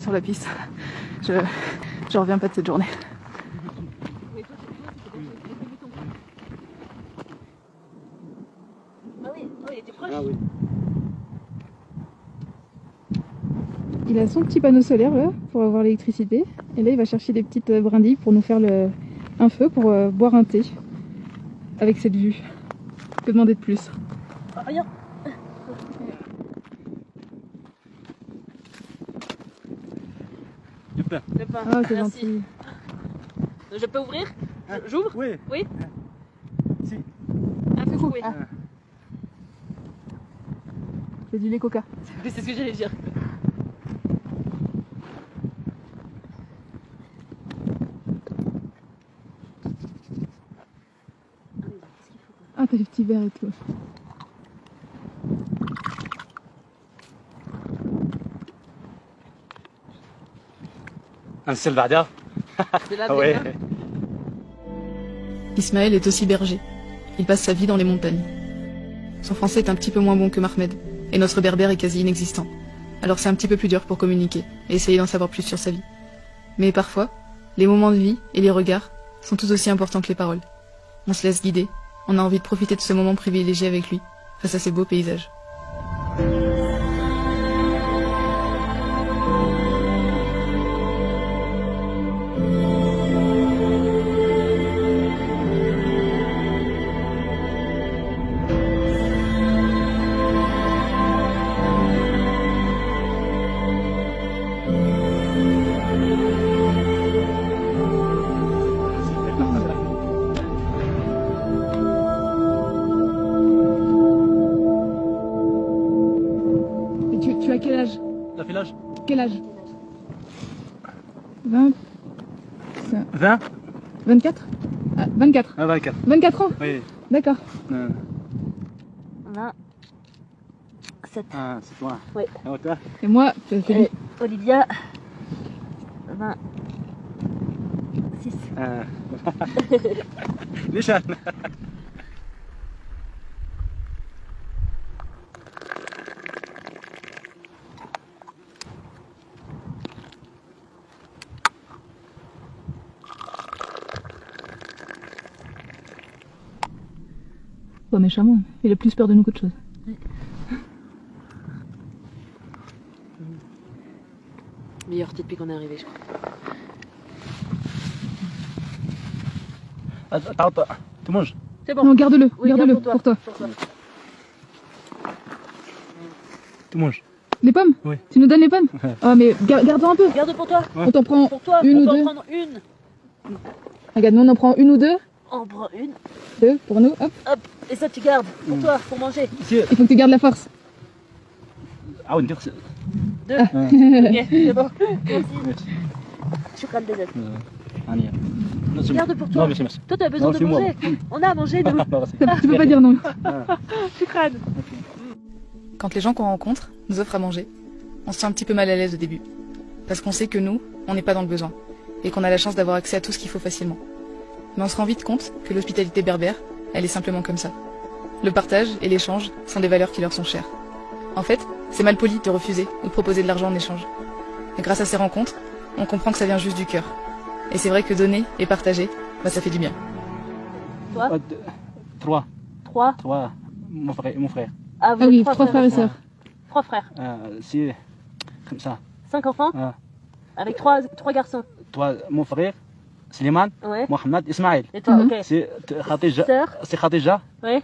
sur la piste. Je reviens pas de cette journée. Ah oui. Il a son petit panneau solaire là pour avoir l'électricité. Et là il va chercher des petites brindilles pour nous faire un feu pour boire un thé. Avec cette vue. Que demander de plus? Rien. Du pain. Le pain. Ah c'est Merci. gentil. Je peux ouvrir? J'ouvre? Oui. Oui. Si. Un peu couper. Ah. C'est du lait coca. C'est ce que j'allais dire. Ah t'as des petits verres et tout. Un Selvada. De la Ah ouais. Ismaël est aussi berger. Il passe sa vie dans les montagnes. Son français est un petit peu moins bon que Mahmed, et notre berbère est quasi inexistant. Alors c'est un petit peu plus dur pour communiquer et essayer d'en savoir plus sur sa vie. Mais parfois, les moments de vie et les regards sont tout aussi importants que les paroles. On se laisse guider, on a envie de profiter de ce moment privilégié avec lui, face à ces beaux paysages. Tu as quel âge? T'as fait l'âge? Quel âge? 20... 20? 24? Ah, 24. Ah, 24. 24 ans? Oui. D'accord. Euh, 27. Ah, c'est toi. Oui. Et toi? Et moi, c'est lui. Et Olivia. 26. Ah. Les jeunes. Pas méchamment, il a plus peur de nous qu'autre chose. Meilleur thé depuis qu'on est arrivé, je crois. Attends, tu manges? C'est bon. Non, garde-le, Oui, garde-le garde pour toi. Tu manges? Les pommes? Oui. Tu nous donnes les pommes? Ah mais garde-en un peu. Garde pour toi. Ouais. On t'en prend Pour toi. une On ou peut deux. en prendre une. Regarde, nous on en prend une ou deux. On prend une. Deux pour nous, hop. Hop. Et ça, tu gardes. Pour toi, pour manger. Si. Il faut que tu gardes la force. Ah, on dit que c'est. Deux. Ok, c'est bon. Merci. Shukran Dezel. Ania. Garde pour toi. Non, merci, merci. Toi, t'as besoin Non, de c'est moi. manger. On a à manger, nous. Tu peux pas dire non. Shukran. Quand les gens qu'on rencontre nous offrent à manger, on se sent un petit peu mal à l'aise au début. Parce qu'on sait que nous, on n'est pas dans le besoin. Et qu'on a la chance d'avoir accès à tout ce qu'il faut facilement. Mais on se rend vite compte que l'hospitalité berbère, elle est simplement comme ça. Le partage et l'échange sont des valeurs qui leur sont chères. En fait, c'est mal poli de te refuser ou de proposer de l'argent en échange. Et grâce à ces rencontres, on comprend que ça vient juste du cœur. Et c'est vrai que donner et partager, bah ça fait du bien. Toi? Trois. Trois. Mon frère. Ah, vous Ah êtes oui, trois trois frères et sœurs. Trois frères. C'est comme ça. 5 enfants? Ah. Avec trois garçons. Toi, mon frère, Slimane, Ouais. Mohamed, Ismaël. Et toi, ok. C'est Khadija. Sœur? C'est Khadija. Ouais.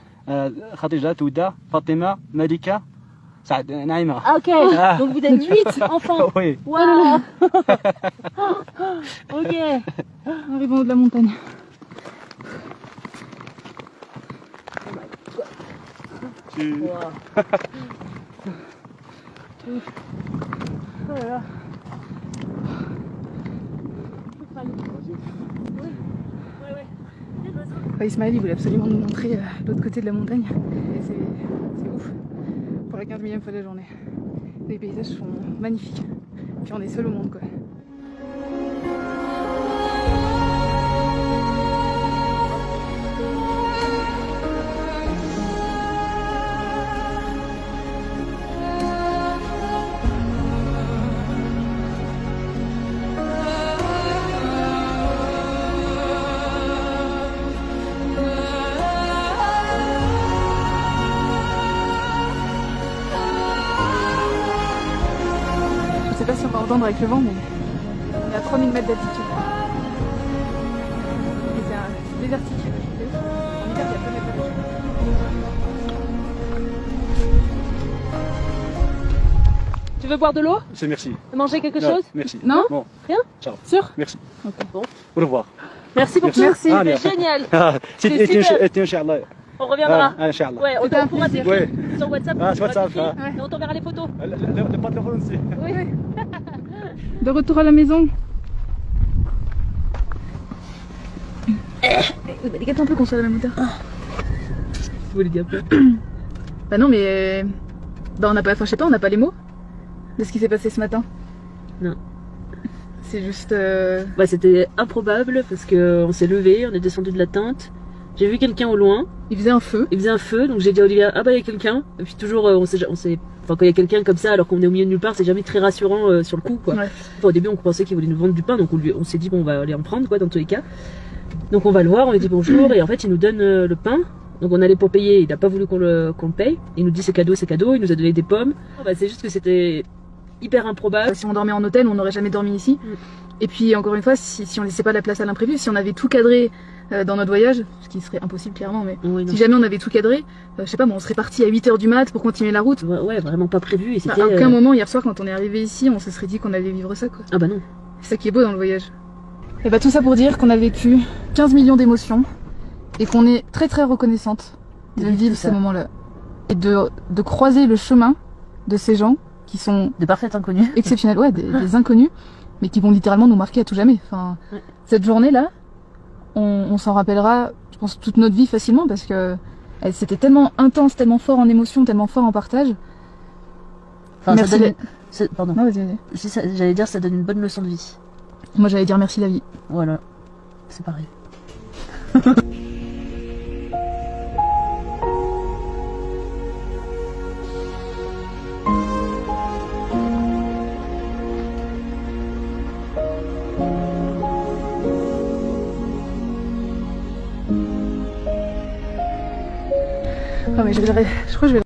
Khadija, Touda, Fatima, Malika, Saad, Naïma. Ah, ok. Ah. Donc vous êtes 8 enfants. Oui. Waouh. Ok. Arrivons en haut de la montagne. Wow. Oh là là. Ismaël, il voulait absolument nous montrer l'autre côté de la montagne. Et c'est ouf. Pour la 15e fois de la journée. Les paysages sont magnifiques. Puis on est seul au monde, quoi. pas si on va entendre avec le vent, mais on est à 3000 mètres d'altitude. Et c'est désertique. En hiver, il y a peu de mètres d'altitude. Tu veux boire de l'eau? C'est merci. Manger quelque Non, chose? merci. Non? Bon, Rien? ciao. Sûr? Merci. Ok, bon. Au revoir. Merci pour tout. Merci. Ah, C'était génial. C'est super. Inch'Allah. On reviendra. Ah, Inch'Allah. Ouais, C'était un on pourra plaisir. t'écrire Ouais. sur WhatsApp. Ah, on sur WhatsApp, t'écrire, ah. et on t'enverra les photos. Le patron aussi. Oui. De retour à la maison. Décale un peu qu'on soit à la même hauteur. Vous voulez dire quoi? Bah non, mais bah on n'a pas, enfin je sais pas, on n'a pas les mots de ce qui s'est passé ce matin. Non. C'est juste. Bah, c'était improbable parce qu'on s'est levé, on est descendu de la tente. J'ai vu quelqu'un au loin, Il faisait un feu. il faisait un feu, donc j'ai dit à Olivia, ah bah il y a quelqu'un. Et puis toujours, enfin quand il y a quelqu'un comme ça alors qu'on est au milieu de nulle part, c'est jamais très rassurant sur le coup quoi. Ouais. Enfin, au début on pensait qu'il voulait nous vendre du pain, donc on s'est dit bon on va aller en prendre quoi dans tous les cas. Donc on va le voir, on lui dit bonjour et en fait il nous donne le pain. Donc on allait pour payer, il n'a pas voulu qu'on le paye. Il nous dit c'est cadeau, il nous a donné des pommes. Bah, c'est juste que c'était hyper improbable. Si on dormait en hôtel, on n'aurait jamais dormi ici. Et puis encore une fois, si on laissait pas la place à l'imprévu, si on avait tout cadré dans notre voyage, ce qui serait impossible clairement, mais Oui, non. si jamais on avait tout cadré, je sais pas, bon, on serait parti à 8h du mat pour continuer la route. Ouais, vraiment pas prévu et Enfin, c'était. à aucun moment hier soir quand on est arrivé ici, on se serait dit qu'on allait vivre ça quoi. Ah bah non. C'est ça qui est beau dans le voyage. Et bah tout ça pour dire qu'on a vécu 15 millions d'émotions et qu'on est très très reconnaissante de vivre ces moments-là et de croiser le chemin de ces gens qui sont De parfaits inconnus. exceptionnels, ouais, des inconnus, mais qui vont littéralement nous marquer à tout jamais. Enfin, Ouais. cette journée-là, on s'en rappellera, je pense, toute notre vie facilement parce que c'était tellement intense, tellement fort en émotion, tellement fort en partage. Enfin, Merci. ça donne... Pardon. Non, vas-y, vas-y. J'allais dire ça donne une bonne leçon de vie. Moi j'allais dire merci la vie. Voilà. C'est pareil. Ah mais je crois que je vais